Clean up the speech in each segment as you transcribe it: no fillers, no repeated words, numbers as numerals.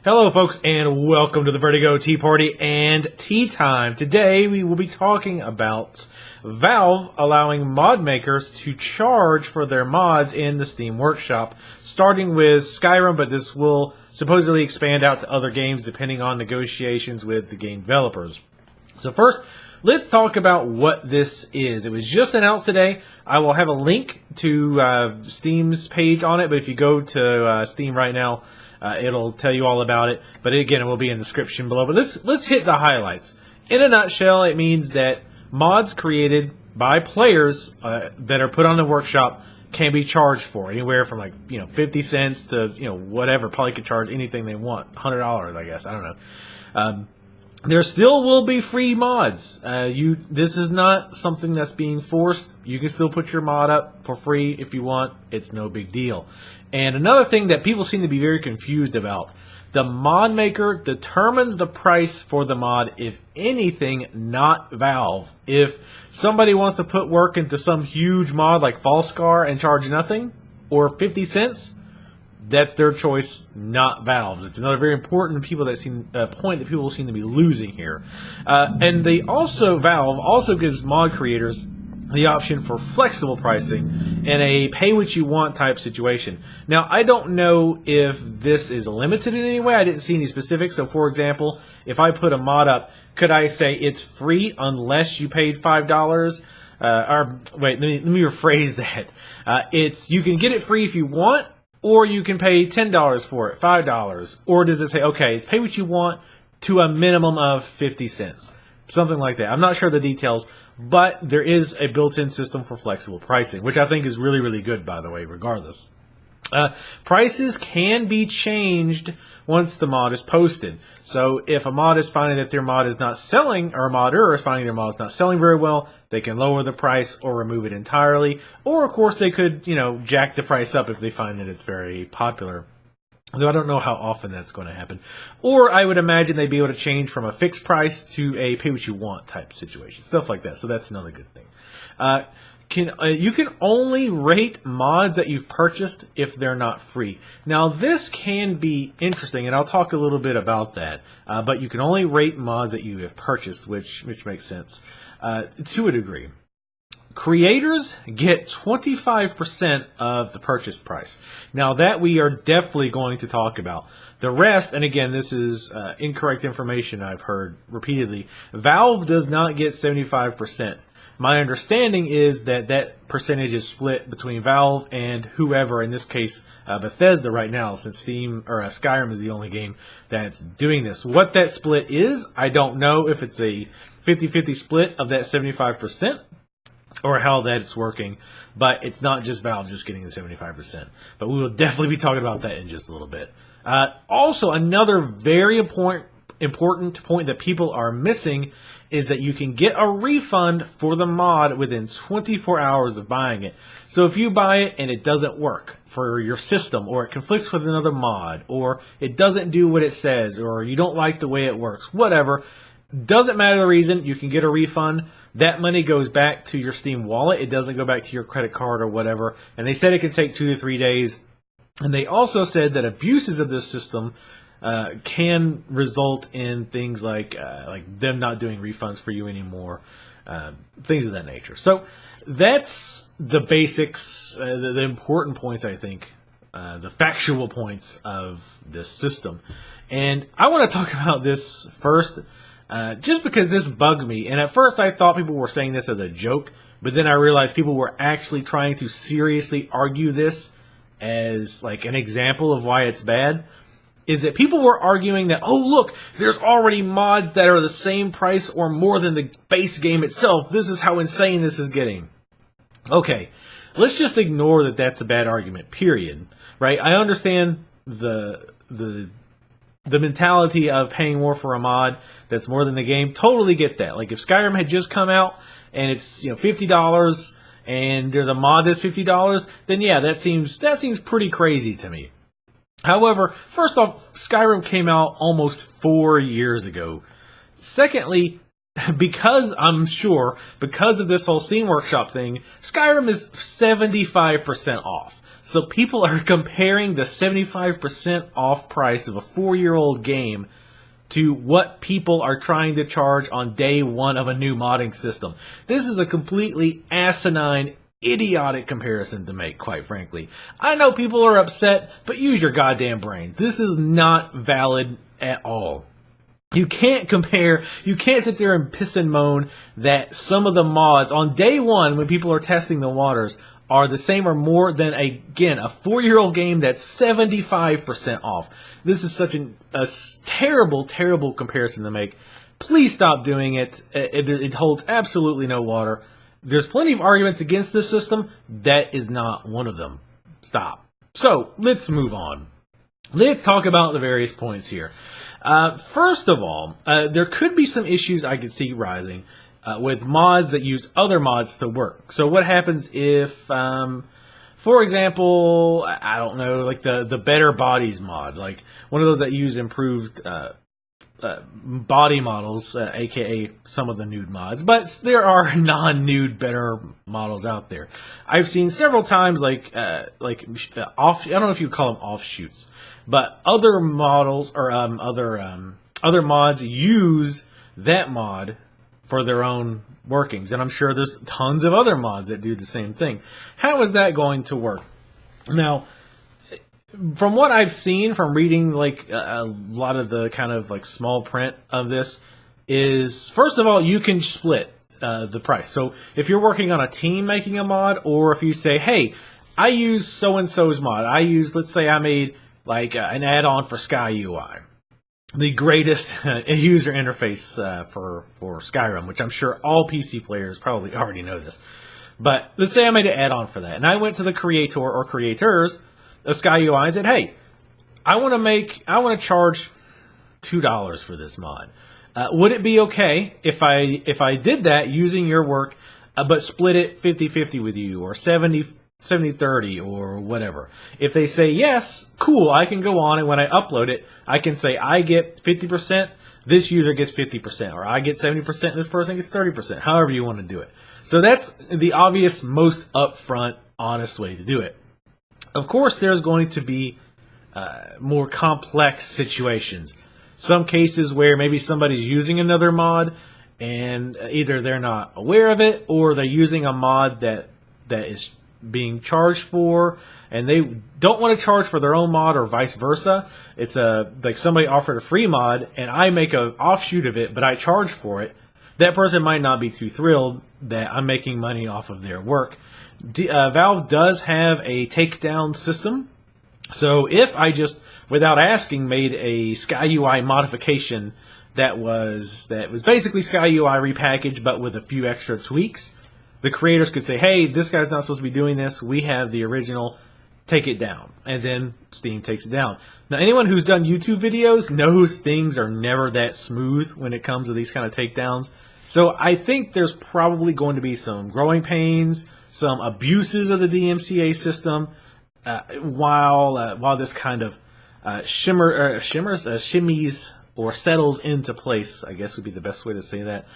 Hello, folks, and welcome to the Vertigo Tea Party and Tea Time. Today, we will be talking about Valve allowing mod makers to charge for their mods in the Steam Workshop, starting with Skyrim, but this will supposedly expand out to other games depending on negotiations with the game developers. So first, let's talk about what this is. It was just announced today. I will have a link to Steam's page on it, but if you go to Steam right now, it'll tell you all about it. But again, it will be in the description below. But let's hit the highlights. In a nutshell, it means that mods created by players that are put on the workshop can be charged for anywhere from 50 cents to whatever. Probably could charge anything they want, $100, I guess. I don't know. There still will be free mods. This is not something that's being forced. You can still put your mod up for free if you want. It's no big deal. And another thing that people seem to be very confused about, the mod maker determines the price for the mod, if anything, not Valve. If somebody wants to put work into some huge mod like Falscar and charge nothing, or 50 cents, that's their choice, not Valve's. It's another very important point that people seem to be losing here. And Valve also gives mod creators the option for flexible pricing in a pay-what-you-want type situation. Now, I don't know if this is limited in any way. I didn't see any specifics. So, for example, if I put a mod up, could I say it's free unless you paid $5? Let me rephrase that. You can get it free if you want, or you can pay $10 for it, $5. Or does it say, okay, it's pay what you want to a minimum of 50 cents? Something like that. I'm not sure the details, but there is a built-in system for flexible pricing, which I think is really, really good, by the way, regardless. Prices can be changed once the mod is posted. So if a mod is finding that their mod is not selling, or a modder is finding their mod is not selling very well, they can lower the price or remove it entirely. Or, of course, they could, jack the price up if they find that it's very popular. Though I don't know how often that's going to happen. Or I would imagine they'd be able to change from a fixed price to a pay-what-you-want type situation. Stuff like that. So that's another good thing. You can only rate mods that you've purchased if they're not free. Now, this can be interesting, and I'll talk a little bit about that. But you can only rate mods that you have purchased, which makes sense to a degree. Creators get 25% of the purchase price. Now, that we are definitely going to talk about. The rest, and again, this is incorrect information I've heard repeatedly, Valve does not get 75%. My understanding is that percentage is split between Valve and whoever, in this case, Bethesda right now, since Skyrim is the only game that's doing this. What that split is, I don't know if it's a 50-50 split of that 75%. Or how that it's working, but it's not just Valve just getting the 75%. But we will definitely be talking about that in just a little bit. Also, another very important point that people are missing is that you can get a refund for the mod within 24 hours of buying it. So if you buy it and it doesn't work for your system, or it conflicts with another mod, or it doesn't do what it says, or you don't like the way it works, whatever, doesn't matter the reason, you can get a refund. That money goes back to your Steam wallet. It doesn't go back to your credit card or whatever. And they said it can take 2 to 3 days. And they also said that abuses of this system can result in things like them not doing refunds for you anymore, things of that nature. So that's the basics, the important points, I think, the factual points of this system. And I want to talk about this first. Just because this bugs me, and at first I thought people were saying this as a joke, but then I realized people were actually trying to seriously argue this as like an example of why it's bad, is that people were arguing that, oh look, there's already mods that are the same price or more than the base game itself. This is how insane this is getting. Okay, let's just ignore that that's a bad argument, period. Right? I understand the mentality of paying more for a mod that's more than the game. Totally get that. Like if Skyrim had just come out and it's $50 and there's a mod that's $50, then yeah, that seems pretty crazy to me. However, first off, Skyrim came out almost 4 years ago. Secondly, because of this whole Steam Workshop thing, Skyrim is 75% off. So people are comparing the 75% off price of a 4-year-old game to what people are trying to charge on day one of a new modding system. This is a completely asinine, idiotic comparison to make, quite frankly. I know people are upset, but use your goddamn brains. This is not valid at all. You can't compare, you can't sit there and piss and moan that some of the mods on day one when people are testing the waters are the same or more than, again, a 4-year-old game that's 75% off. This is such a terrible, terrible comparison to make. Please stop doing it. It holds absolutely no water. There's plenty of arguments against this system. That is not one of them. Stop. So, let's move on. Let's talk about the various points here. First of all, there could be some issues I could see rising with mods that use other mods to work. So what happens if, for example, I don't know, like the Better Bodies mod, like one of those that use improved body models, aka some of the nude mods, but there are non-nude better models out there. I've seen several times like off. I don't know if you would call them offshoots, but other models or other mods use that mod for their own workings, and I'm sure there's tons of other mods that do the same thing. How is that going to work? Now, from what I've seen from reading like a lot of the kind of like small print of this is, first of all, you can split the price. So if you're working on a team making a mod, or if you say, hey, I use so-and-so's mod, let's say I made like an add-on for Sky UI, the greatest user interface for Skyrim, which I'm sure all PC players probably already know this. But let's say I made an add-on for that, and I went to the creator or creators of Sky UI and said, "Hey, I want to charge $2 for this mod. Would it be okay if I did that using your work, but split it 50-50 with you, or 70-30 or whatever?" If they say yes, cool, I can go on, and when I upload it, I can say I get 50%, this user gets 50%, or I get 70%, this person gets 30%, however you want to do it. So that's the obvious, most upfront, honest way to do it. Of course, there's going to be more complex situations. Some cases where maybe somebody's using another mod, and either they're not aware of it, or they're using a mod that is being charged for, and they don't want to charge for their own mod, or vice versa. It's like somebody offered a free mod, and I make an offshoot of it, but I charge for it. That person might not be too thrilled that I'm making money off of their work. Valve does have a takedown system. So if I just, without asking, made a Sky UI modification that was basically Sky UI repackaged, but with a few extra tweaks, the creators could say, hey, this guy's not supposed to be doing this. We have the original. Take it down. And then Steam takes it down. Now, anyone who's done YouTube videos knows things are never that smooth when it comes to these kind of takedowns. So I think there's probably going to be some growing pains, some abuses of the DMCA system, while this kind of shimmies or settles into place, I guess would be the best way to say that.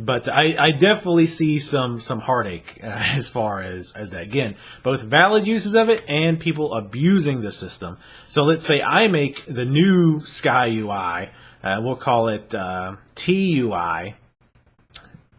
But I definitely see some heartache as far as that. Again, both valid uses of it and people abusing the system. So let's say I make the new Sky UI, we'll call it TUI,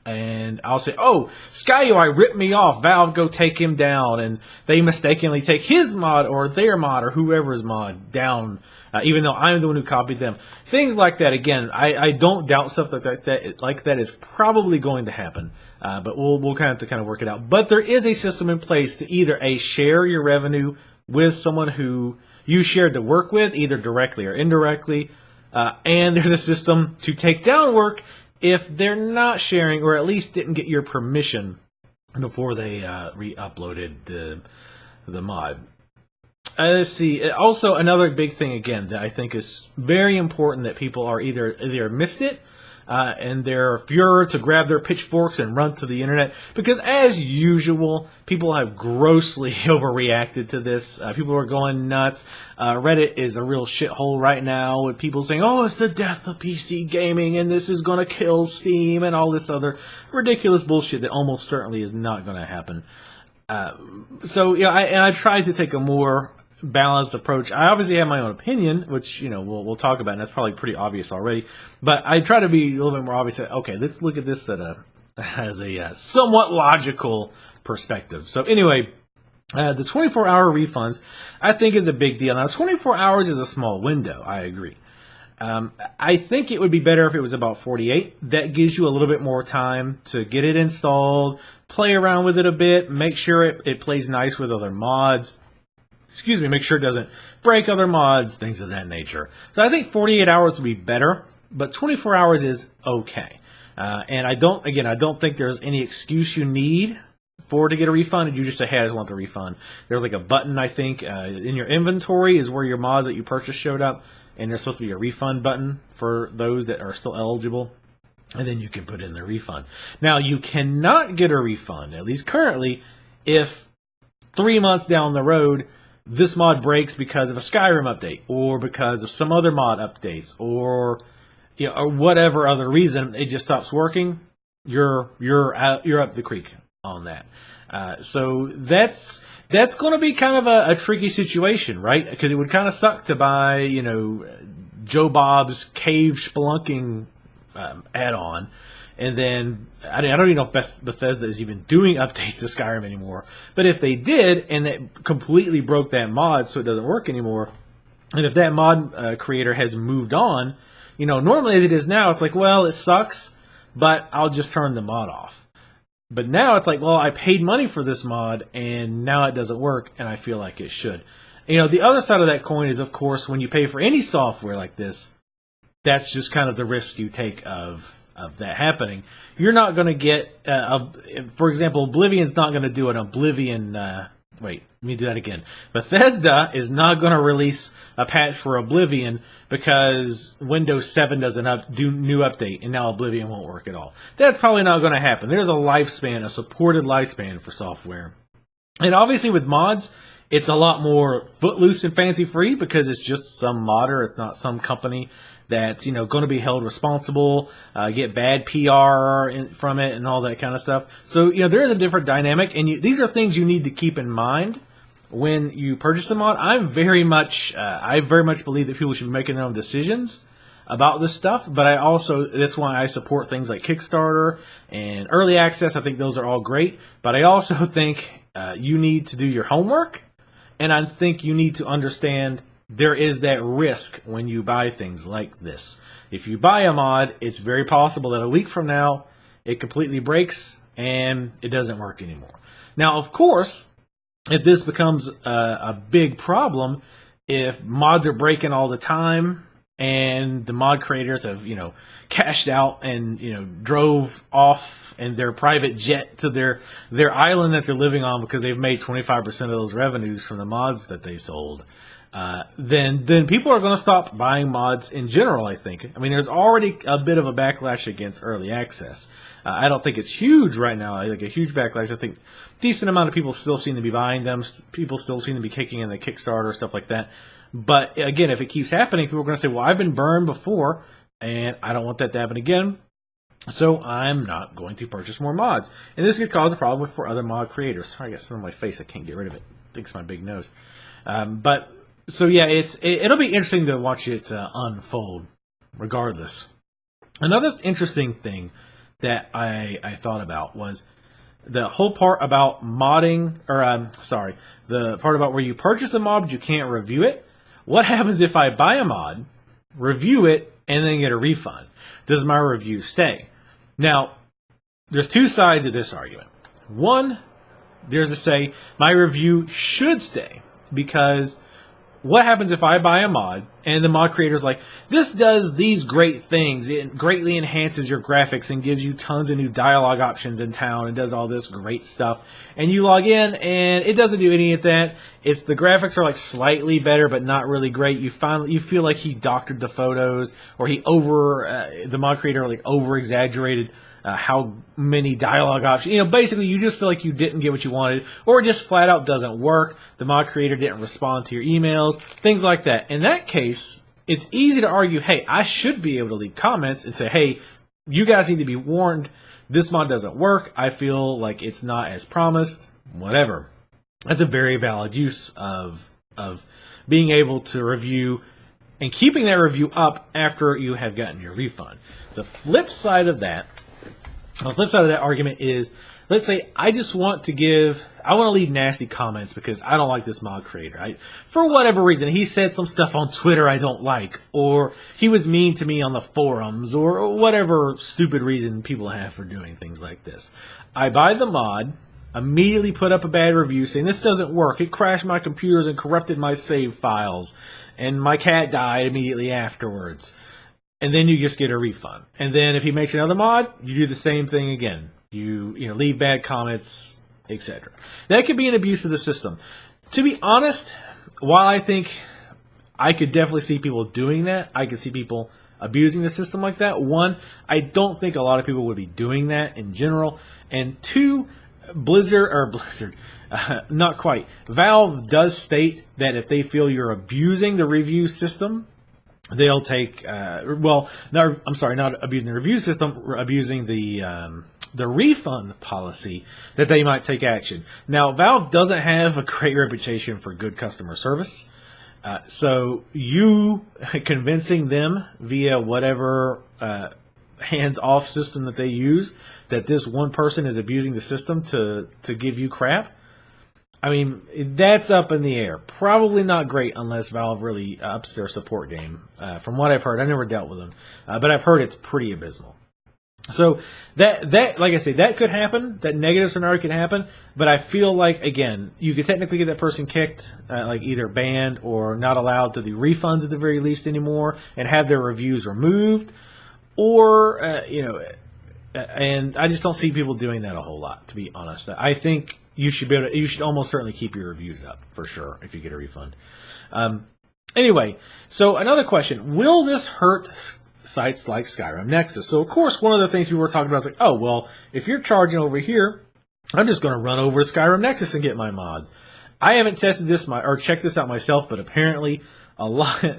and I'll say, oh, Sky UI ripped me off, Valve, go take him down, and they mistakenly take his mod or their mod or whoever's mod down, even though I'm the one who copied them. Things like that. Again, I don't doubt stuff like that is probably going to happen, but we'll have to work it out. But there is a system in place to either share your revenue with someone who you shared the work with, either directly or indirectly, and there's a system to take down work if they're not sharing, or at least didn't get your permission before they re-uploaded the mod. Let's see. Also, another big thing, again, that I think is very important that people are either missed it, and they're furor to grab their pitchforks and run to the internet, because as usual, people have grossly overreacted to this. People are going nuts. Reddit is a real shithole right now with people saying, oh, it's the death of PC gaming and this is going to kill Steam and all this other ridiculous bullshit that almost certainly is not going to happen. So I tried to take a more balanced approach. I obviously have my own opinion, which we'll talk about, and that's probably pretty obvious already. But I try to be a little bit more obvious. Okay, let's look at this as a somewhat logical perspective. So anyway, the 24-hour refunds, I think, is a big deal. Now, 24 hours is a small window. I agree. I think it would be better if it was about 48. That gives you a little bit more time to get it installed, play around with it a bit, make sure it plays nice with other mods. Make sure it doesn't break other mods, things of that nature. So I think 48 hours would be better, but 24 hours is okay. And I don't think there's any excuse you need to get a refund. You just say, hey, I just want the refund. There's like a button, I think, in your inventory is where your mods that you purchased showed up. And there's supposed to be a refund button for those that are still eligible. And then you can put in the refund. Now, you cannot get a refund, at least currently, if 3 months down the road, this mod breaks because of a Skyrim update, or because of some other mod updates, or or whatever other reason it just stops working. You're up the creek on that. So that's going to be kind of a tricky situation, right? Because it would kind of suck to buy, Joe Bob's Cave Spelunking add-on, and then I don't even know if Bethesda is even doing updates to Skyrim anymore. But if they did, and it completely broke that mod so it doesn't work anymore, and if that mod creator has moved on, normally as it is now, it's like, well, it sucks, but I'll just turn the mod off. But now it's like, well, I paid money for this mod, and now it doesn't work, and I feel like it should. The other side of that coin is, of course, when you pay for any software like this, that's just kind of the risk you take of that happening. You're not going to get, for example, Oblivion's not going to do an Oblivion. Wait, let me do that again. Bethesda is not going to release a patch for Oblivion because Windows 7 doesn't do new update, and now Oblivion won't work at all. That's probably not going to happen. There's a lifespan, a supported lifespan for software. And obviously with mods, it's a lot more footloose and fancy-free because it's just some modder. It's not some company that's going to be held responsible, get bad PR from it, and all that kind of stuff. So there is a different dynamic, and these are things you need to keep in mind when you purchase a mod. I very much believe that people should be making their own decisions about this stuff, but that's why I support things like Kickstarter and Early Access. I think those are all great, but I also think you need to do your homework, and I think you need to understand there is that risk when you buy things like this. If you buy a mod, it's very possible that a week from now, it completely breaks and it doesn't work anymore. Now, of course, if this becomes a big problem, if mods are breaking all the time and the mod creators have, cashed out and, drove off in their private jet to their island that they're living on because they've made 25% of those revenues from the mods that they sold, then people are going to stop buying mods in general, I think. I mean, there's already a bit of a backlash against early access. I don't think it's huge right now, like a huge backlash. I think a decent amount of people still seem to be buying them. People still seem to be kicking in the Kickstarter, stuff like that. But again, if it keeps happening, people are going to say, well, I've been burned before, and I don't want that to happen again. So I'm not going to purchase more mods. And this could cause a problem for other mod creators. Sorry, I got something on my face. I can't get rid of it. I think it's my big nose. So yeah, it'll be interesting to watch it unfold, regardless. Another interesting thing that I thought about was the whole part about modding, the part about where you purchase a mod but you can't review it. What happens if I buy a mod, review it, and then get a refund? Does my review stay? Now, there's two sides of this argument. One, there's to say my review should stay, because what happens if I buy a mod and the mod creator's like, this does these great things, it greatly enhances your graphics and gives you tons of new dialogue options in town and does all this great stuff, and you log in and it doesn't do any of that. It's the graphics are like slightly better but not really great. You feel like he doctored the photos, or the mod creator like over exaggerated how many dialogue options. Basically you just feel like you didn't get what you wanted, or it just flat out doesn't work. The mod creator didn't respond to your emails, things like that. In that case, it's easy to argue, hey, I should be able to leave comments and say, hey, you guys need to be warned. This mod doesn't work. I feel like it's not as promised. whatever. That's a very valid use of being able to review and keeping that review up after you have gotten your refund. The flip side of that argument is, let's say I want to leave nasty comments because I don't like this mod creator. For whatever reason, he said some stuff on Twitter I don't like, or he was mean to me on the forums, or whatever stupid reason people have for doing things like this. I buy the mod, immediately put up a bad review saying this doesn't work, it crashed my computers and corrupted my save files, and my cat died immediately afterwards. And then you just get a refund. And then if he makes another mod, you do the same thing again. You leave bad comments, etc. That could be an abuse of the system. To be honest, while I think I could definitely see people doing that, I could see people abusing the system like that. One, I don't think a lot of people would be doing that in general. And two, not quite. Valve does state that if they feel you're abusing the review system, they'll take, not abusing the review system, abusing the refund policy, that they might take action. Now, Valve doesn't have a great reputation for good customer service. So you convincing them via whatever hands-off system that they use that this one person is abusing the system to give you crap, I mean, that's up in the air. Probably not great unless Valve really ups their support game. From what I've heard, I never dealt with them, but I've heard it's pretty abysmal. So that like I say, that could happen. That negative scenario could happen. But I feel like, again, you could technically get that person kicked, like either banned or not allowed to do refunds at the very least anymore, and have their reviews removed, or and I just don't see people doing that a whole lot, to be honest. I think you should almost certainly keep your reviews up for sure if you get a refund. Anyway, so another question: will this hurt sites like Skyrim Nexus? So of course, one of the things people were talking about is like, oh well, if you're charging over here, I'm just going to run over to Skyrim Nexus and get my mods. I haven't tested this or checked this out myself, but apparently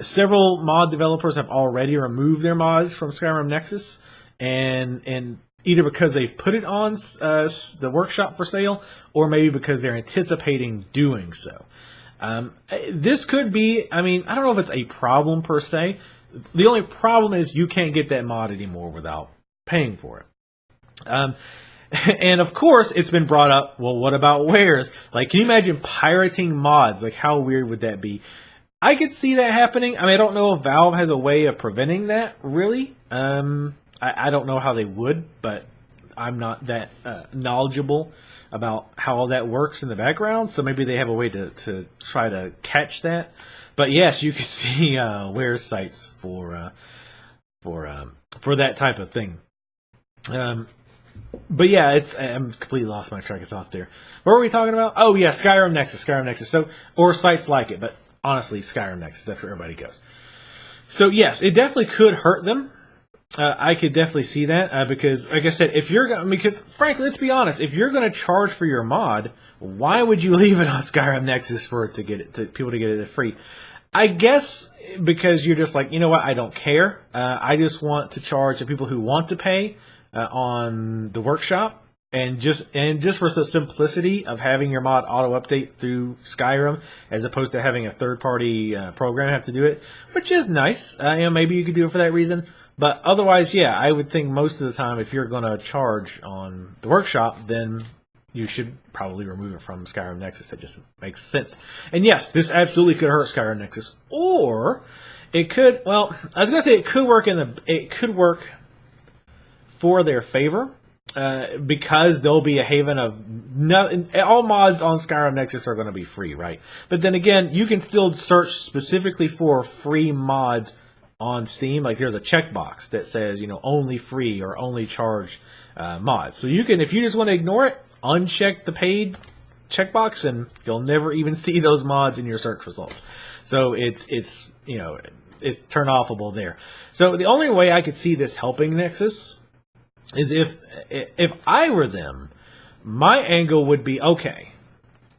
several mod developers have already removed their mods from Skyrim Nexus, and either because they've put it on the workshop for sale, or maybe because they're anticipating doing so. This could be, I don't know if it's a problem per se. The only problem is you can't get that mod anymore without paying for it. And of course, it's been brought up, well, what about wares? Like, can you imagine pirating mods? Like, how weird would that be? I could see that happening. I don't know if Valve has a way of preventing that, really. I don't know how they would, but I'm not that knowledgeable about how all that works in the background, so maybe they have a way to try to catch that. But yes, you could see wares sites for that type of thing. But yeah, I'm completely lost my track of thought there. What were we talking about? Oh yeah, Skyrim Nexus. So, or sites like it, but honestly, Skyrim Nexus, that's where everybody goes. So yes, it definitely could hurt them. I could definitely see that because, like I said, because frankly, let's be honest, if you're going to charge for your mod, why would you leave it on Skyrim Nexus for it to people to get it free? I guess because you're just like, you know what, I don't care. I just want to charge the people who want to pay on the workshop, and just for the simplicity of having your mod auto update through Skyrim as opposed to having a third party program have to do it, which is nice. Maybe you could do it for that reason. But otherwise, yeah, I would think most of the time if you're going to charge on the workshop, then you should probably remove it from Skyrim Nexus. That just makes sense. And yes, this absolutely could hurt Skyrim Nexus. Or it could, well, I was going to say it could work for their favor. Because there'll be a haven of all mods on Skyrim Nexus are going to be free, right? But then again, you can still search specifically for free mods on Steam. Like there's a checkbox that says, only free or only charge mods. So you can, if you just want to ignore it, uncheck the paid checkbox, and you'll never even see those mods in your search results. So it's turn offable there. So the only way I could see this helping Nexus is if I were them, my angle would be, okay,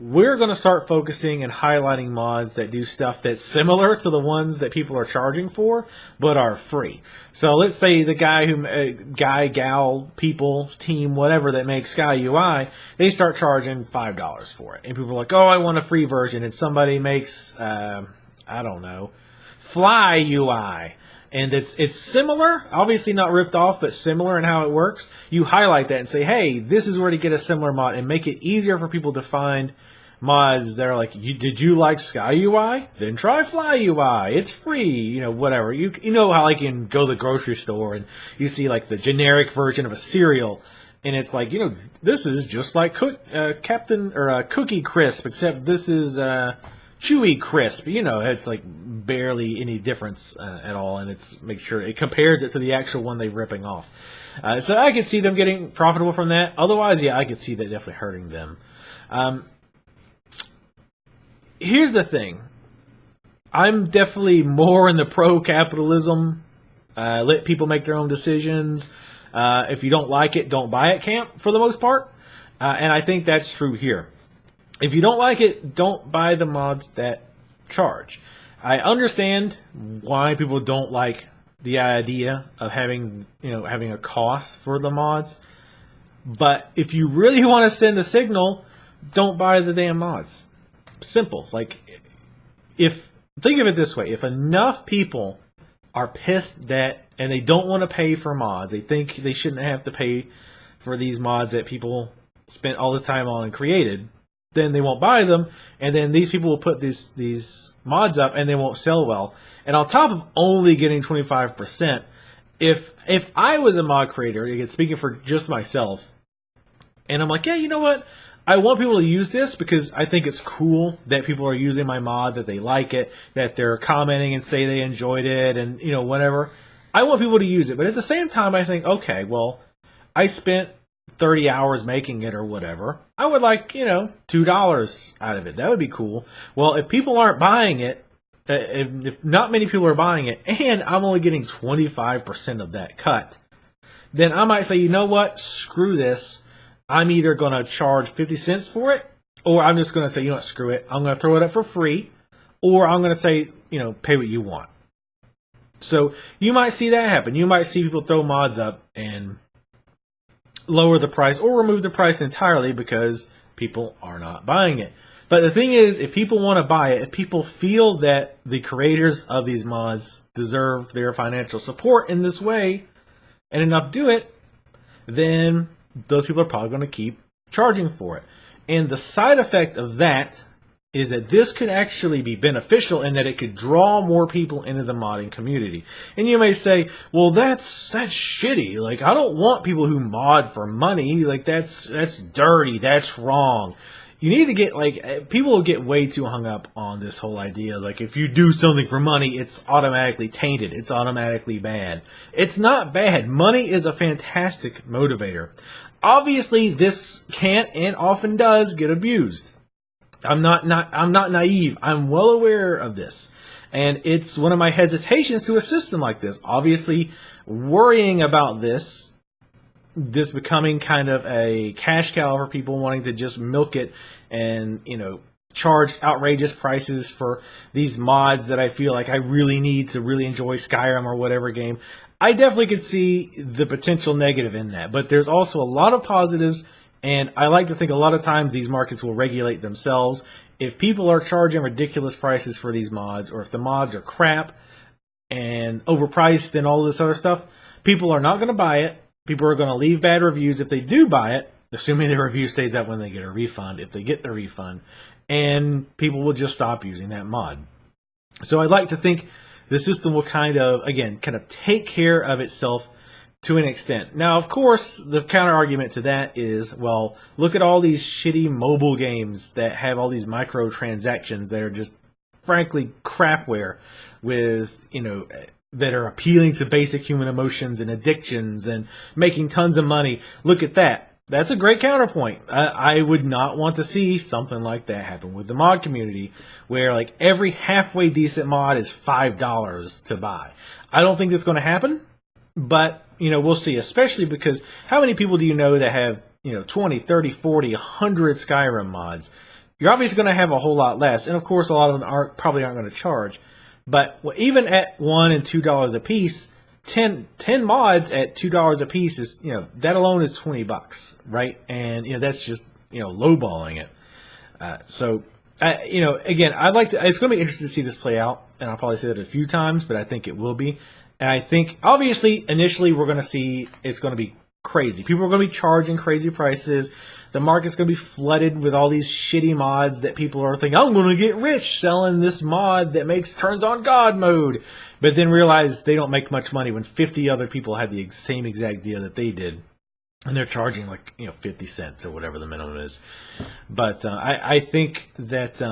we're going to start focusing and highlighting mods that do stuff that's similar to the ones that people are charging for, but are free. So let's say the guy, gal, people's team, whatever that makes Sky UI, they start charging $5 for it. And people are like, oh, I want a free version. And somebody makes, I don't know, Fly UI. And it's similar, obviously not ripped off, but similar in how it works. You highlight that and say, hey, this is where to get a similar mod, and make it easier for people to find mods that are like, did you like Sky UI? Then try Fly UI. It's free, whatever. You know how like you can go to the grocery store and you see like the generic version of a cereal, and it's like, this is just like Cookie Crisp, except this is Chewy Crisp. It's like barely any difference at all, and make sure it compares it to the actual one they're ripping off. So I could see them getting profitable from that. Otherwise, yeah, I could see that definitely hurting them. Here's the thing. I'm definitely more in the pro-capitalism, let people make their own decisions. If you don't like it, don't buy it camp for the most part. And I think that's true here. If you don't like it, don't buy the mods that charge. I understand why people don't like the idea of having a cost for the mods. But if you really want to send a signal, don't buy the damn mods. Simple. Like, think of it this way. If enough people are pissed and they don't want to pay for mods, they think they shouldn't have to pay for these mods that people spent all this time on and created, then they won't buy them, and then these people will put these mods up and they won't sell well. And on top of only getting 25%, if I was a mod creator, again, speaking for just myself, and I'm like, yeah, you know what? I want people to use this because I think it's cool that people are using my mod, that they like it, that they're commenting and say they enjoyed it, and whatever. I want people to use it, but at the same time, I think, okay, well, I spent 30 hours making it or whatever. I would like, $2 out of it. That would be cool. Well, if people aren't buying it, if not many people are buying it, and I'm only getting 25% of that cut, then I might say, you know what? Screw this. I'm either going to charge 50 cents for it, or I'm just going to say, screw it. I'm going to throw it up for free, or I'm going to say, pay what you want. So you might see that happen. You might see people throw mods up and lower the price or remove the price entirely because people are not buying it. But the thing is, if people want to buy it, if people feel that the creators of these mods deserve their financial support in this way and enough do it, then those people are probably going to keep charging for it. And the side effect of that is that this could actually be beneficial in that it could draw more people into the modding community. And you may say, well, that's shitty. Like, I don't want people who mod for money. Like, that's dirty. That's wrong. You need to get, people will get way too hung up on this whole idea. Like, if you do something for money, it's automatically tainted. It's automatically bad. It's not bad. Money is a fantastic motivator. Obviously, this can and often does get abused. I'm not naive. I'm well aware of this. And it's one of my hesitations to a system like this. Obviously, worrying about this becoming kind of a cash cow for people wanting to just milk it and, charge outrageous prices for these mods that I feel like I really need to really enjoy Skyrim or whatever game. I definitely could see the potential negative in that. But there's also a lot of positives, and I like to think a lot of times these markets will regulate themselves. If people are charging ridiculous prices for these mods, or if the mods are crap and overpriced and all this other stuff, people are not going to buy it. People are going to leave bad reviews if they do buy it, assuming the review stays up when they get a refund, if they get the refund, and people will just stop using that mod. So I'd like to think the system will kind of take care of itself to an extent. Now, of course, the counter argument to that is, well, look at all these shitty mobile games that have all these microtransactions that are just, frankly, crapware with, that are appealing to basic human emotions and addictions and making tons of money. Look at that. That's a great counterpoint. I would not want to see something like that happen with the mod community, where every halfway decent mod is $5 to buy. I don't think that's going to happen, but we'll see, especially because how many people do you know that have 20, 30, 40, 100 Skyrim mods? you're obviously going to have a whole lot less. And of course, a lot of them probably aren't going to charge. But even at $1 and $2 a piece, 10 mods at $2 a piece is, that alone is $20, right? And, that's just, lowballing it. Again, it's going to be interesting to see this play out. And I'll probably say that a few times, but I think it will be. And I think, obviously, initially, we're going to see it's going to be crazy. People are going to be charging crazy prices. The market's going to be flooded with all these shitty mods that people are thinking, I'm going to get rich selling this mod that turns on God mode. But then realize they don't make much money when 50 other people had the same exact deal that they did. And they're charging 50 cents or whatever the minimum is. But I think that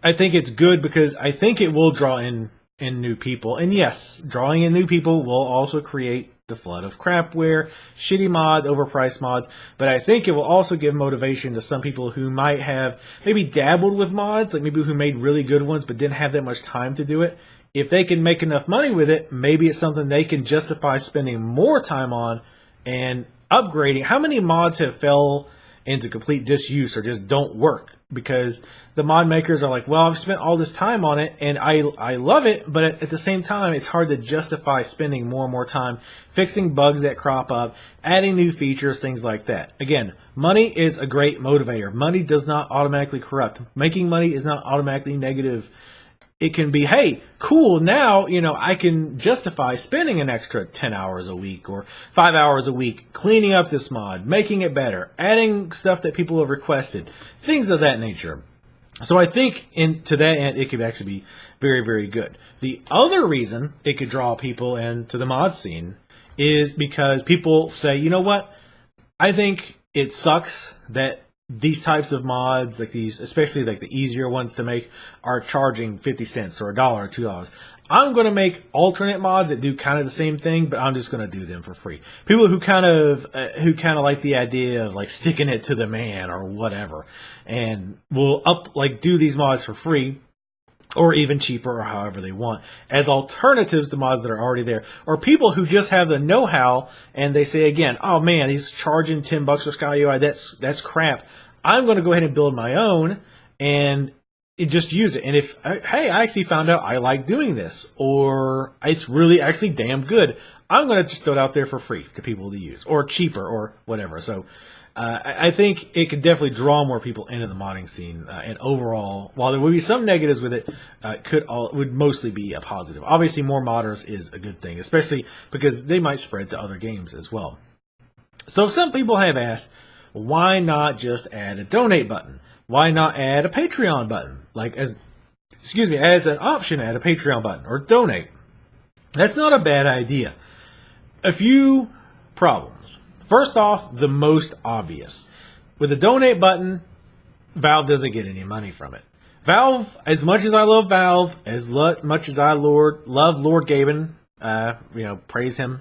I think it's good because I think it will draw in new people. And yes, drawing in new people will also create the flood of crapware, shitty mods, overpriced mods, but I think it will also give motivation to some people who might have maybe dabbled with mods, like maybe who made really good ones but didn't have that much time to do it. If they can make enough money with it, maybe it's something they can justify spending more time on and upgrading. How many mods have fell into complete disuse or just don't work because the mod makers are like, well, I've spent all this time on it and I love it, but at the same time, it's hard to justify spending more and more time fixing bugs that crop up, adding new features, things like that. Again, money is a great motivator. Money does not automatically corrupt. Making money is not automatically negative. It can be, hey, cool, now, I can justify spending an extra 10 hours a week or 5 hours a week cleaning up this mod, making it better, adding stuff that people have requested, things of that nature. So I think to that end, it could actually be very, very good. The other reason it could draw people into the mod scene is because people say, you know what, I think it sucks that these types of mods, like these, especially like the easier ones to make, are charging 50 cents or a dollar or $2. I'm going to make alternate mods that do kind of the same thing, but I'm just going to do them for free. People who kind of like the idea of like sticking it to the man or whatever, and will do these mods for free, or even cheaper, or however they want, as alternatives to mods that are already there. Or people who just have the know-how, and they say again, oh man, he's charging $10 for SkyUI, that's crap. I'm going to go ahead and build my own, and just use it. And if, hey, I actually found out I like doing this, or it's really actually damn good, I'm going to just throw it out there for free to people to use, or cheaper, or whatever. So I think it could definitely draw more people into the modding scene. And overall, while there would be some negatives with it, would mostly be a positive. Obviously, more modders is a good thing, especially because they might spread to other games as well. So some people have asked, why not just add a donate button? Why not add a Patreon button? As an option, add a Patreon button or donate. That's not a bad idea. A few problems. First off, the most obvious. With a donate button, Valve doesn't get any money from it. Valve, as much as I love Valve, as much as I love Lord Gaben, praise him.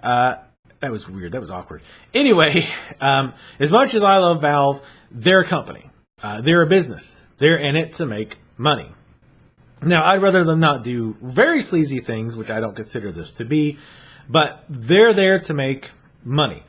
That was weird. That was awkward. Anyway, as much as I love Valve, they're a company. They're a business. They're in it to make money. Now, I'd rather them not do very sleazy things, which I don't consider this to be, but they're there to make money.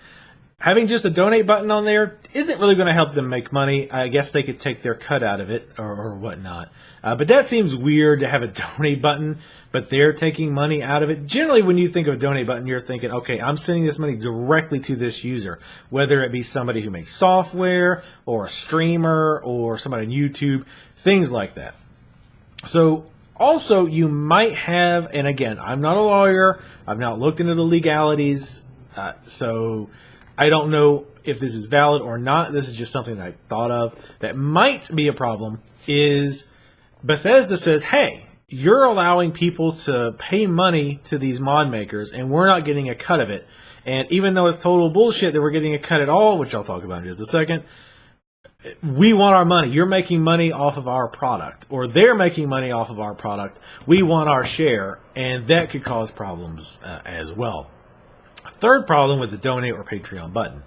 Having just a donate button on there isn't really going to help them make money. I guess they could take their cut out of it or whatnot. But that seems weird to have a donate button, but they're taking money out of it. Generally, when you think of a donate button, you're thinking, okay, I'm sending this money directly to this user, whether it be somebody who makes software or a streamer or somebody on YouTube, things like that. So also, you might have, and again, I'm not a lawyer. I've not looked into the legalities, so I don't know if this is valid or not. This is just something that I thought of that might be a problem. Is Bethesda says, hey, you're allowing people to pay money to these mod makers, and we're not getting a cut of it. And even though it's total bullshit that we're getting a cut at all, which I'll talk about in just a second, we want our money. You're making money off of our product, or they're making money off of our product. We want our share, and that could cause problems as well. Third problem with the donate or Patreon button,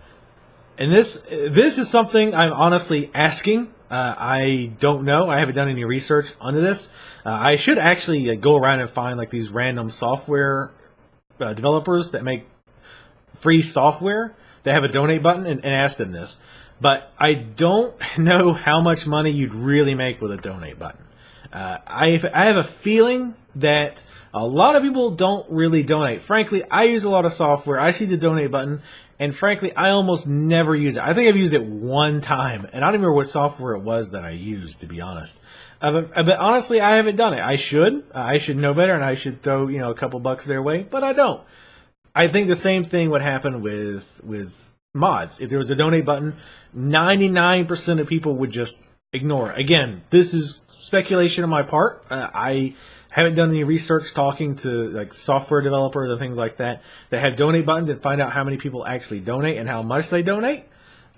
and this is something I'm honestly asking. I don't know. I haven't done any research onto this. I should actually go around and find like these random software developers that make free software that have a donate button and ask them this. but I don't know how much money you'd really make with a donate button. I have a feeling that a lot of people don't really donate. Frankly, I use a lot of software. I see the donate button, and frankly, I almost never use it. I think I've used it one time, and I don't remember what software it was that I used, to be honest. But honestly, I haven't done it. I should. I should know better, and I should throw a couple bucks their way, but I don't. I think the same thing would happen with mods. If there was a donate button, 99% of people would just ignore it. Again, this is speculation on my part. I haven't done any research talking to like software developers and things like that have donate buttons and find out how many people actually donate and how much they donate.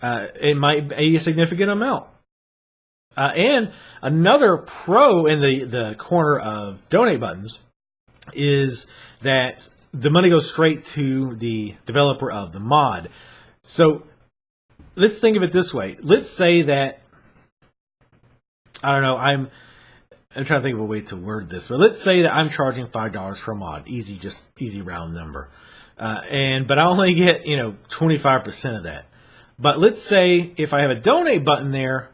It might be a significant amount. And another pro in the corner of donate buttons is that the money goes straight to the developer of the mod. So let's think of it this way. Let's say that, I don't know, I'm trying to think of a way to word this, but let's say that I'm charging $5 for a mod. Easy round number. But I only get, 25% of that. But let's say if I have a donate button there,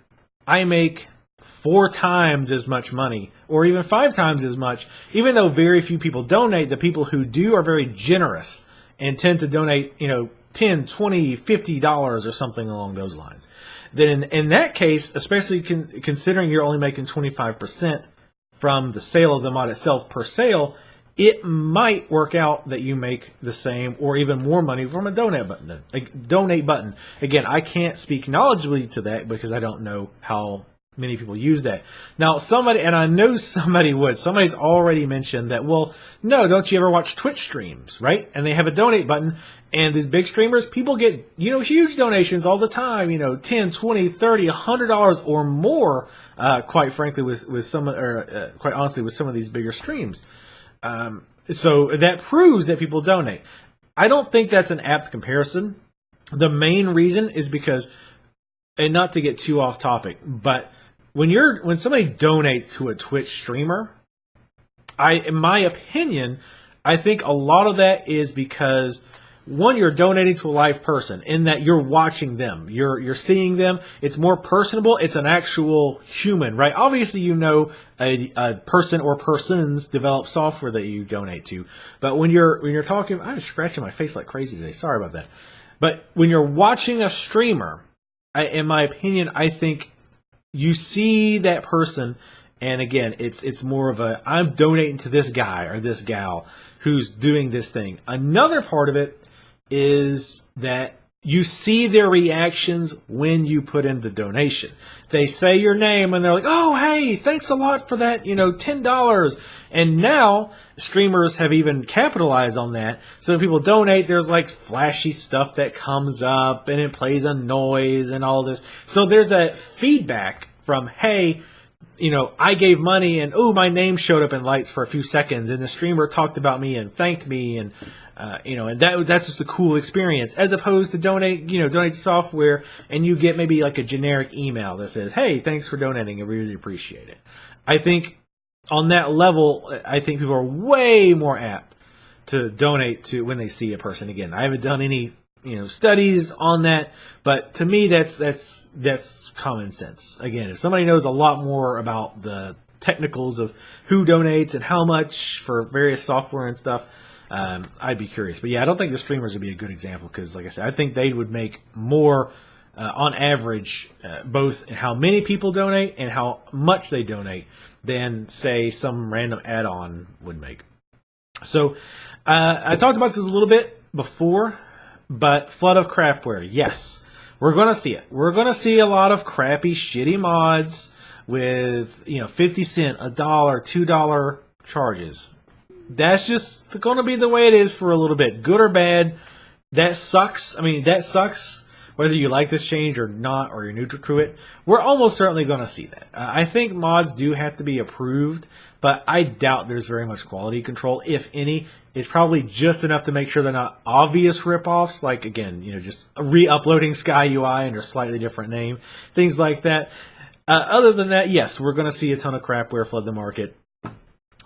I make 4 times as much money, or even 5 times as much. Even though very few people donate, the people who do are very generous and tend to donate, $10, $20, $50 or something along those lines. Then in that case, especially considering you're only making 25% from the sale of the mod itself per sale, it might work out that you make the same or even more money from a donate button. Again, I can't speak knowledgeably to that because I don't know how many people use that. Now, and I know somebody would. Somebody's already mentioned that, well, no, don't you ever watch Twitch streams, right? And they have a donate button, and these big streamers, people get, huge donations all the time, $10, $20, $30, $100 or more, quite frankly, quite honestly, with some of these bigger streams. So that proves that people donate. I don't think that's an apt comparison. The main reason is because, and not to get too off topic, but when somebody donates to a Twitch streamer, in my opinion, I think a lot of that is because, one, you're donating to a live person in that you're watching them, you're seeing them. It's more personable. It's an actual human, right? Obviously, a person or persons develop software that you donate to, but when you're talking, I'm scratching my face like crazy today. Sorry about that. But when you're watching a streamer, in my opinion, I think you see that person, and again, it's more of I'm donating to this guy or this gal who's doing this thing. Another part of it is that you see their reactions when you put in the donation. They say your name and they're like, oh, hey, thanks a lot for that, $10. And now streamers have even capitalized on that. So when people donate, there's like flashy stuff that comes up and it plays a noise and all this. So there's that feedback from, hey, I gave money and, oh, my name showed up in lights for a few seconds and the streamer talked about me and thanked me and, and that's just a cool experience, as opposed to donate software and you get maybe like a generic email that says, hey, thanks for donating. I really appreciate it. I think on that level, I think people are way more apt to donate to when they see a person. Again, I haven't done any, studies on that, but to me, that's common sense. Again, if somebody knows a lot more about the technicals of who donates and how much for various software and stuff, I'd be curious. But yeah, I don't think the streamers would be a good example because, like I said, I think they would make more on average, both in how many people donate and how much they donate than, say, some random add-on would make. So I talked about this a little bit before, but flood of crapware, yes, we're going to see it. We're going to see a lot of crappy, shitty mods with 50 cent, $1, $2 charges. That's just going to be the way it is for a little bit. Good or bad, that sucks. I mean, that sucks whether you like this change or not, or you're neutral to it. We're almost certainly going to see that. I think mods do have to be approved, but I doubt there's very much quality control, if any. It's probably just enough to make sure they're not obvious ripoffs, like, again, just re-uploading Sky UI under a slightly different name, things like that. Other than that, yes, we're going to see a ton of crapware flood the market.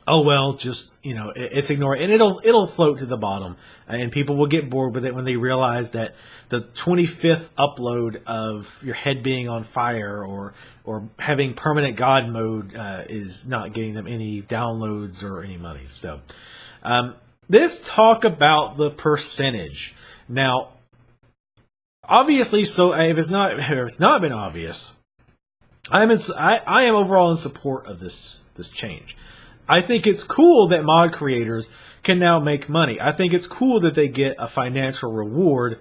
oh well, just it's ignored, and it'll float to the bottom, and people will get bored with it when they realize that the 25th upload of your head being on fire or having permanent God mode is not getting them any downloads or any money. So let's talk about the percentage now. Obviously, so if it's not been obvious, I am overall in support of this change. I think it's cool that mod creators can now make money. I think it's cool that they get a financial reward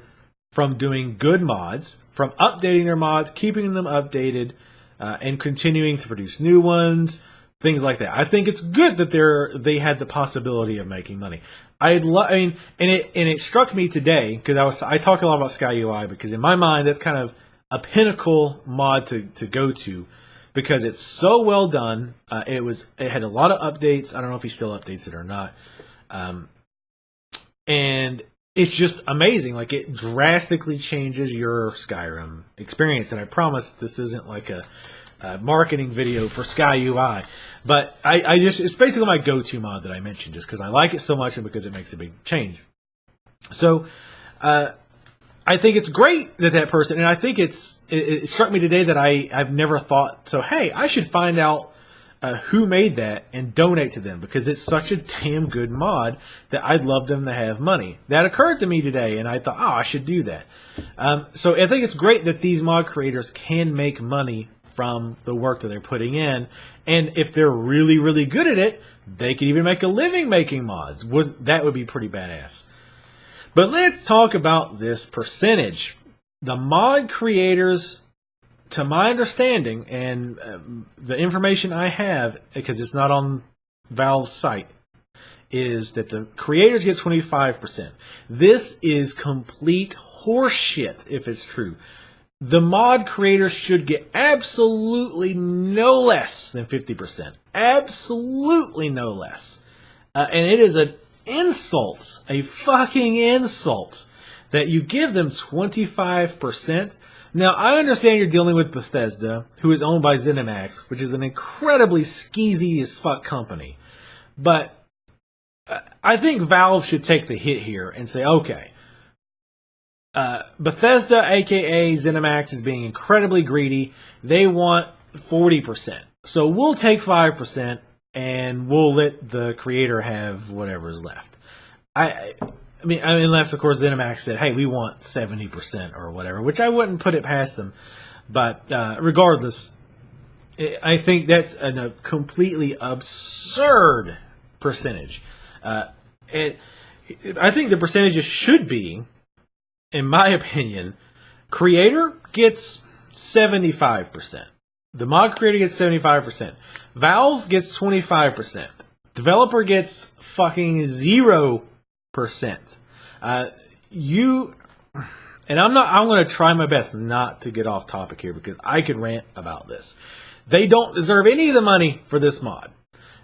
from doing good mods, from updating their mods, keeping them updated, and continuing to produce new ones, things like that. I think it's good that they had the possibility of making money. And it struck me today because I talk a lot about Sky UI because in my mind that's kind of a pinnacle mod to go to. Because it's so well done. It had a lot of updates. I don't know if he still updates it or not. And it's just amazing. Like, it drastically changes your Skyrim experience. And I promise this isn't like a marketing video for Sky UI. But it's basically my go-to mod that I mentioned just because I like it so much and because it makes a big change. So, I think it's great that person, and I think it struck me today that I've never thought, so hey, I should find out who made that and donate to them because it's such a damn good mod that I'd love them to have money. That occurred to me today, and I thought, I should do that. So I think it's great that these mod creators can make money from the work that they're putting in, and if they're really, really good at it, they could even make a living making mods. That would be pretty badass. But let's talk about this percentage. The mod creators, to my understanding, and the information I have, because it's not on Valve's site, is that the creators get 25%. This is complete horseshit if it's true. The mod creators should get absolutely no less than 50%. Absolutely no less. And it is an insult, a fucking insult, that you give them 25%. Now, I understand you're dealing with Bethesda, who is owned by ZeniMax, which is an incredibly skeezy as fuck company. But I think Valve should take the hit here and say, okay, Bethesda, aka ZeniMax, is being incredibly greedy. They want 40%. So we'll take 5%. And we'll let the creator have whatever is left. I mean, unless, of course, ZeniMax said, hey, we want 70% or whatever, which I wouldn't put it past them. But regardless, I think that's a completely absurd percentage. I think the percentages should be, in my opinion, creator gets 75%. The mod creator gets 75%. Valve gets 25%. Developer gets fucking 0%. I'm going to try my best not to get off topic here because I could rant about this. They don't deserve any of the money for this mod.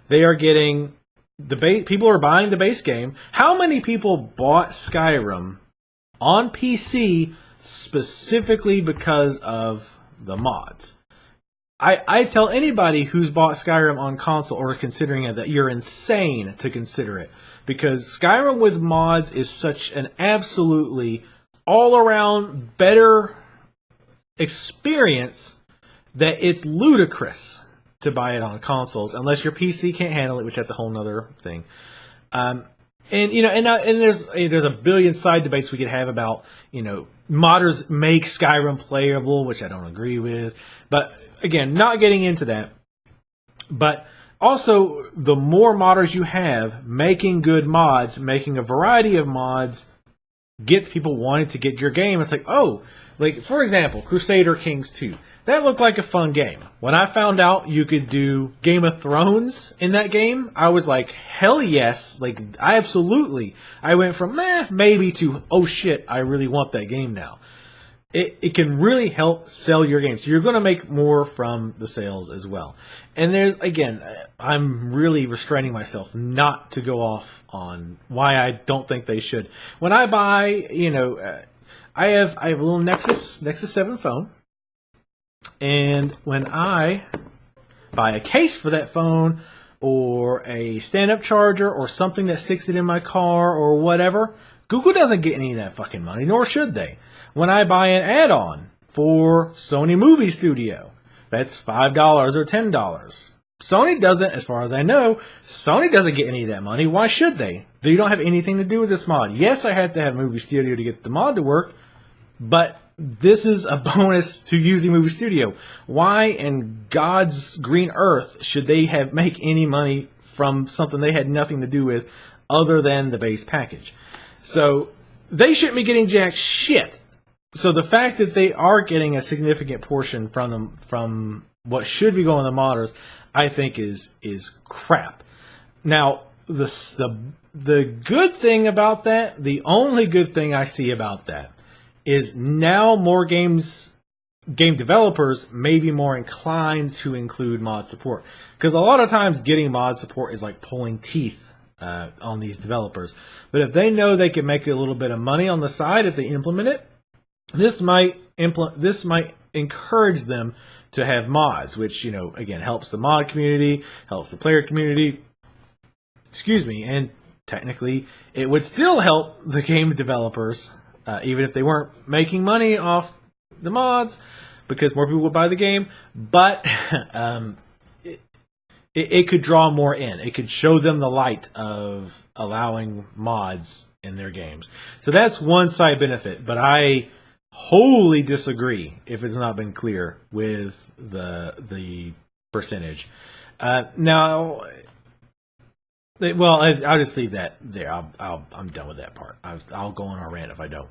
They are getting people are buying the base game. How many people bought Skyrim on PC specifically because of the mods? I tell anybody who's bought Skyrim on console or considering it that you're insane to consider it. Because Skyrim with mods is such an absolutely all-around better experience that it's ludicrous to buy it on consoles unless your PC can't handle it, which that's a whole nother thing. And there's a billion side debates we could have about, modders make Skyrim playable, which I don't agree with. But again, not getting into that. But also, the more modders you have making good mods, making a variety of mods, gets people wanting to get your game. It's like, for example, Crusader Kings 2. That looked like a fun game. When I found out you could do Game of Thrones in that game, I was like, hell yes. I went from maybe to, oh shit, I really want that game now. It can really help sell your game. So you're going to make more from the sales as well. And I'm really restraining myself not to go off on why I don't think they should. When I buy, I have a little Nexus 7 phone. And when I buy a case for that phone or a stand-up charger or something that sticks it in my car or whatever, Google doesn't get any of that fucking money, nor should they. When I buy an add-on for Sony Movie Studio, that's $5 or $10. Sony doesn't, as far as I know, Sony doesn't get any of that money. Why should they? They don't have anything to do with this mod. Yes, I had to have Movie Studio to get the mod to work, but this is a bonus to using Movie Studio. Why in God's green earth should they make any money from something they had nothing to do with other than the base package? So they shouldn't be getting jack shit. So the fact that they are getting a significant portion from what should be going to modders, I think is crap. Now, the good thing about that, the only good thing I see about that, is now more game developers may be more inclined to include mod support. Because a lot of times getting mod support is like pulling teeth on these developers. But if they know they can make a little bit of money on the side if they implement it, this might encourage them to have mods, which, again, helps the mod community, helps the player community. Excuse me, and technically it would still help the game developers, even if they weren't making money off the mods, because more people would buy the game. But it could draw more in. It could show them the light of allowing mods in their games. So that's one side benefit. But I wholly disagree, if it's not been clear, with the percentage. Now, well, I'll just leave that there. I'm done with that part. I'll go on a rant if I don't.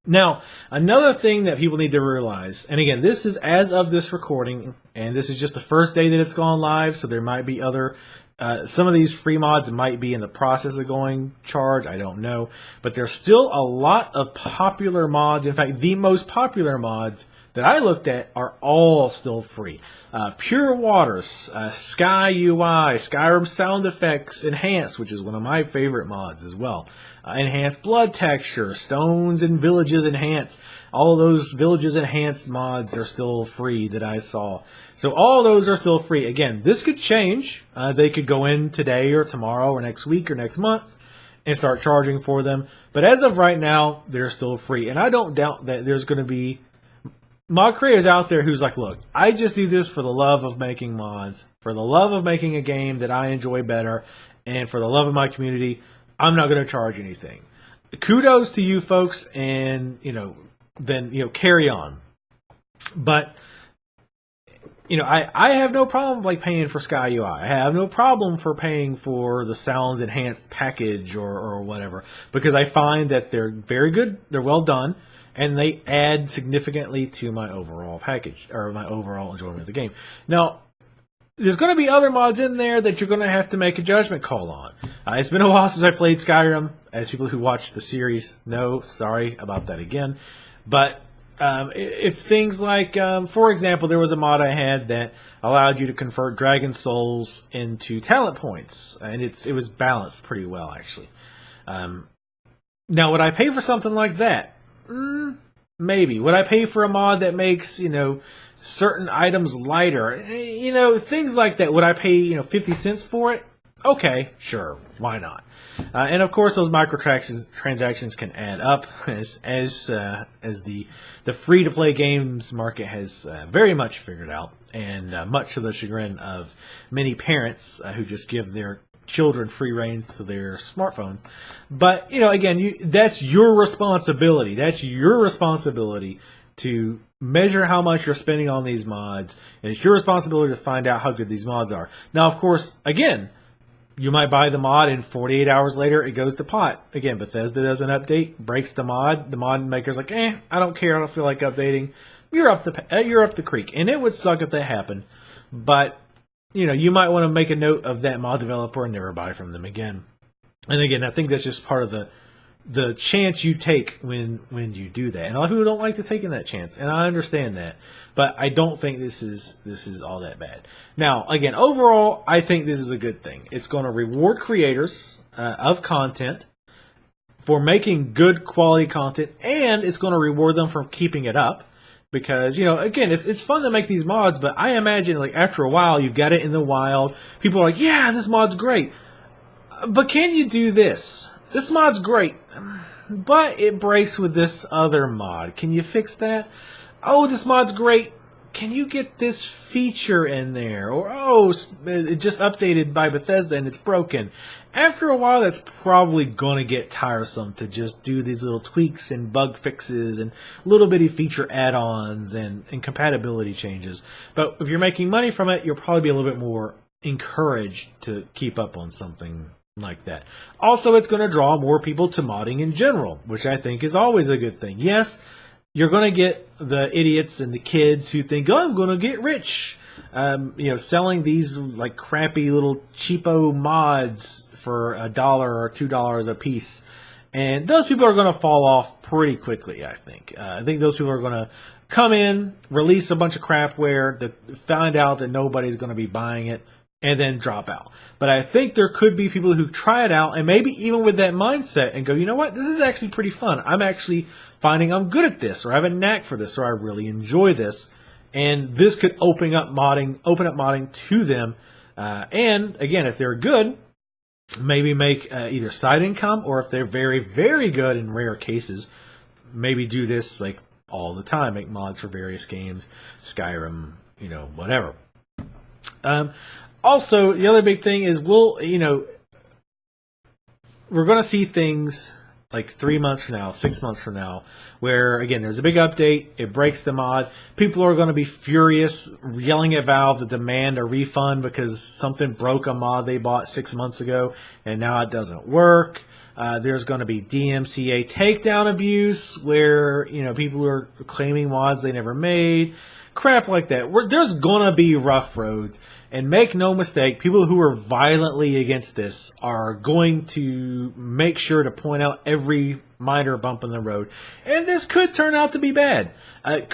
Now, another thing that people need to realize, and again, this is as of this recording, and this is just the first day that it's gone live, so there might be other, some of these free mods might be in the process of going charged, I don't know, but there's still a lot of popular mods. In fact, the most popular mods that I looked at are all still free. Pure Waters, Sky UI, Skyrim Sound Effects Enhanced, which is one of my favorite mods as well. Enhanced Blood Texture, Stones and Villages Enhanced. All of those Villages Enhanced mods are still free that I saw. So all those are still free. Again, this could change. They could go in today or tomorrow or next week or next month and start charging for them. But as of right now, they're still free. And I don't doubt that there's going to be mod creators out there who's like, look, I just do this for the love of making mods, for the love of making a game that I enjoy better, and for the love of my community. I'm not going to charge anything. Kudos to you folks, and then carry on. But I have no problem paying for Sky UI. I have no problem for paying for the Sounds Enhanced package or whatever, because I find that they're very good, they're well done, and they add significantly to my overall package, or my overall enjoyment of the game. Now, there's going to be other mods in there that you're going to have to make a judgment call on. It's been a while since I played Skyrim, as people who watch the series know. Sorry about that again. But if things like, for example, there was a mod I had that allowed you to convert Dragon Souls into talent points, and it was balanced pretty well, actually. Now, would I pay for something like that? Maybe. Would I pay for a mod that makes, certain items lighter? Things like that. Would I pay, 50 cents for it? Okay, sure. Why not? And of course, those microtransactions can add up, as the free-to-play games market has very much figured out, and much to the chagrin of many parents who just give their children free reins to their smartphones. But again, that's your responsibility. That's your responsibility to measure how much you're spending on these mods, and it's your responsibility to find out how good these mods are. Now, of course, again, you might buy the mod and 48 hours later it goes to pot. Again, Bethesda does an update, breaks the mod maker's like, I don't care, I don't feel like updating. You're up the creek, and it would suck if that happened. But you might want to make a note of that mod developer and never buy from them again. And again, I think that's just part of the chance you take when you do that. And a lot of people don't like to take in that chance, and I understand that. But I don't think this is all that bad. Now, again, overall, I think this is a good thing. It's going to reward creators of content for making good quality content, and it's going to reward them for keeping it up. because, you know, again, it's fun to make these mods, but I imagine, like, after a while, you've got it in the wild, people are like, yeah, this mod's great, but can you do this? This mod's great, but it breaks with this other mod. Can you fix that? Oh, this mod's great. Can you get this feature in there? Or, oh, it just updated by Bethesda and it's broken. After a while, that's probably going to get tiresome to just do these little tweaks and bug fixes and little bitty feature add-ons and compatibility changes. But if you're making money from it, you'll probably be a little bit more encouraged to keep up on something like that. Also, it's going to draw more people to modding in general, which I think is always a good thing. Yes, you're going to get the idiots and the kids who think, oh, I'm going to get rich. You know, selling these like crappy little cheapo mods for $1 or $2 a piece. And those people are going to fall off pretty quickly, I think. I think those people are going to come in, release a bunch of crapware, that find out that nobody's going to be buying it, and then drop out. But I think there could be people who try it out, and maybe even with that mindset, and go, you know what, this is actually pretty fun. I'm actually finding I'm good at this, or I have a knack for this, or I really enjoy this. And this could open up modding to them. And again, if they're good, maybe make either side income, or if they're very, very good in rare cases, maybe do this like all the time, make mods for various games, Skyrim, you know, whatever. Also, the other big thing is we're going to see things like 3 months from now, 6 months from now, where, again, there's a big update, it breaks the mod, people are going to be furious, yelling at Valve to demand a refund because something broke a mod they bought 6 months ago, and now it doesn't work. There's going to be DMCA takedown abuse, where, you know, people are claiming mods they never made, crap like that. There's going to be rough roads. And make no mistake, people who are violently against this are going to make sure to point out every minor bump in the road. And this could turn out to be bad. I'm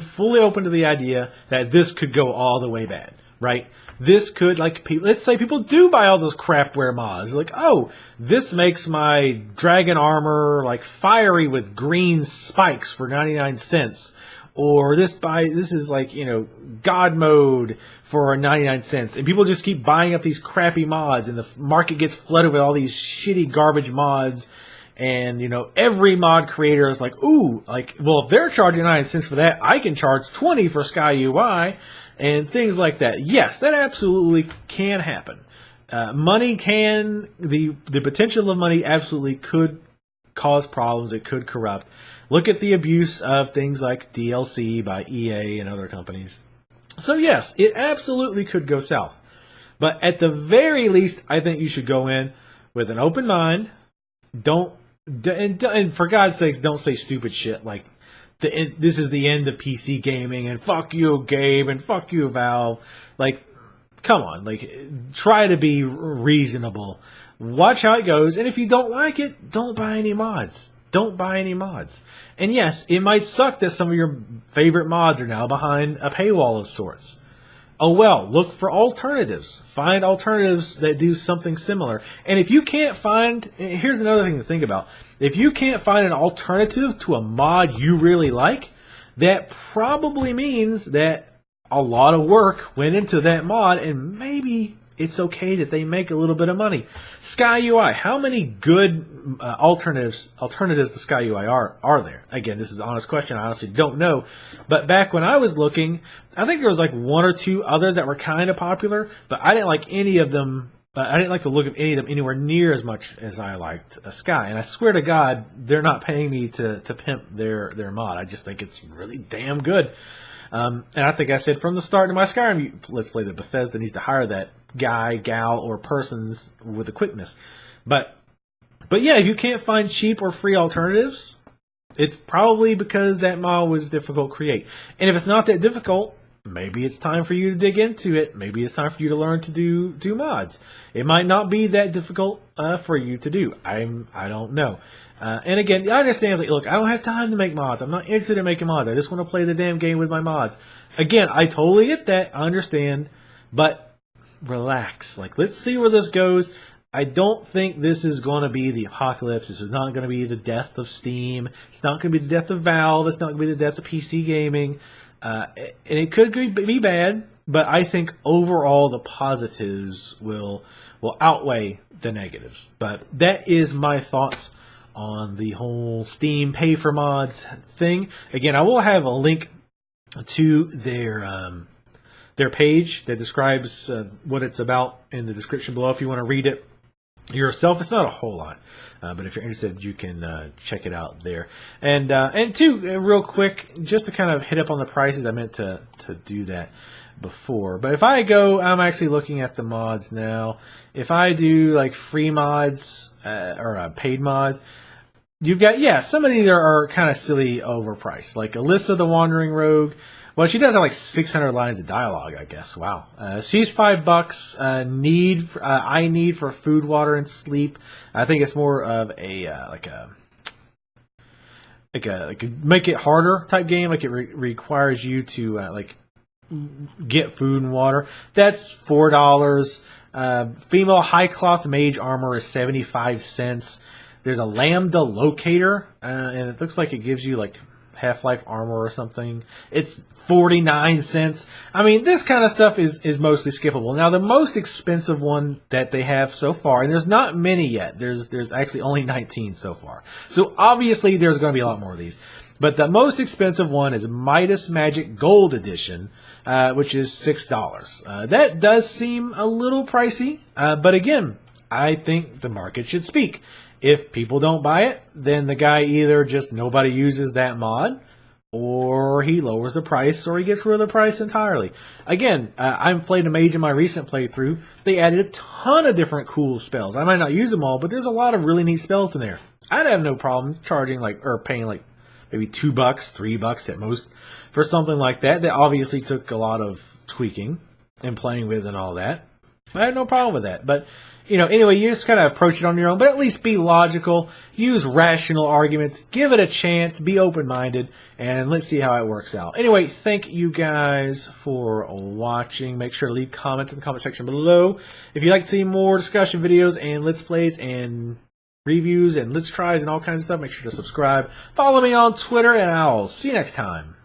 fully open to the idea that this could go all the way bad, right? This could, like, let's say people do buy all those crapware mods. Like, oh, this makes my dragon armor, like, fiery with green spikes for 99 cents. Or this is like, you know, God mode for 99 cents. And people just keep buying up these crappy mods, and the market gets flooded with all these shitty garbage mods. And, you know, every mod creator is like, ooh, like, well, if they're charging 99 cents for that, I can charge 20 for Sky UI and things like that. Yes, that absolutely can happen. The potential of money absolutely could cause problems. It could corrupt. Look at the abuse of things like DLC by EA and other companies. So yes, it absolutely could go south. But at the very least, I think you should go in with an open mind. And for God's sakes, don't say stupid shit like, this is the end of PC gaming, and fuck you, Gabe, and fuck you, Valve. Like, come on, like, try to be reasonable. Watch how it goes, and if you don't like it, don't buy any mods. Don't buy any mods. And yes, it might suck that some of your favorite mods are now behind a paywall of sorts. Oh well, look for alternatives. Find alternatives that do something similar. And if you can't find, here's another thing to think about. If you can't find an alternative to a mod you really like, that probably means that a lot of work went into that mod, and maybe it's okay that they make a little bit of money. Sky UI, how many good alternatives to Sky UI are there? Again, this is an honest question. I honestly don't know. But back when I was looking, I think there was like one or two others that were kind of popular, but I didn't like any of them. I didn't like the look of any of them anywhere near as much as I liked Sky. And I swear to God, they're not paying me to pimp their mod. I just think it's really damn good. And I think I said from the start in my Skyrim Let's Play that Bethesda needs to hire that guy, gal, or persons with the quickness. But yeah, if you can't find cheap or free alternatives, it's probably because that mod was difficult to create. And if it's not that difficult, maybe it's time for you to dig into it. Maybe it's time for you to learn to do mods. It might not be that difficult for you to do. I don't know. And again, I understand, like, look, I don't have time to make mods. I'm not interested in making mods. I just want to play the damn game with my mods. Again, I totally get that. I understand. But relax. Like, let's see where this goes. I don't think this is going to be the apocalypse. This is not going to be the death of Steam. It's not going to be the death of Valve. It's not going to be the death of PC gaming. And it could be bad, but I think overall the positives will outweigh the negatives. But that is my thoughts on the whole Steam pay for mods thing. Again, I will have a link to their page that describes what it's about in the description below if you want to read it yourself. It's not a whole lot, but if you're interested, you can check it out there. And two, real quick, just to kind of hit up on the prices, I meant to do that before. But if I go, I'm actually looking at the mods now. If I do like free mods or paid mods, you've got, some of these are kind of silly overpriced. Like Alyssa the Wandering Rogue. Well, she does have like 600 lines of dialogue, I guess. Wow. She's $5. I need for food, water, and sleep. I think it's more of a like a make it harder type game. Like it requires you to get food and water. That's $4. Female high cloth mage armor is 75 cents. There's a lambda locator, and it looks like it gives you like Half-Life armor or something. It's 49 cents. I mean, this kind of stuff is mostly skippable. Now, the most expensive one that they have so far, and there's not many yet. There's actually only 19 so far. So obviously there's going to be a lot more of these. But the most expensive one is Midas Magic Gold Edition, which is $6. That does seem a little pricey, but again, I think the market should speak. If people don't buy it, then the guy either just nobody uses that mod, or he lowers the price, or he gets rid of the price entirely. Again, I've played a mage in my recent playthrough. They added a ton of different cool spells. I might not use them all, but there's a lot of really neat spells in there. I'd have no problem charging or paying maybe $2, $3 at most for something like that. That obviously took a lot of tweaking and playing with and all that. I have no problem with that. But, anyway, you just kind of approach it on your own, but at least be logical, use rational arguments, give it a chance, be open-minded, and let's see how it works out. Anyway, thank you guys for watching. Make sure to leave comments in the comment section below. If you'd like to see more discussion videos and Let's Plays and reviews and Let's Tries and all kinds of stuff, make sure to subscribe. Follow me on Twitter, and I'll see you next time.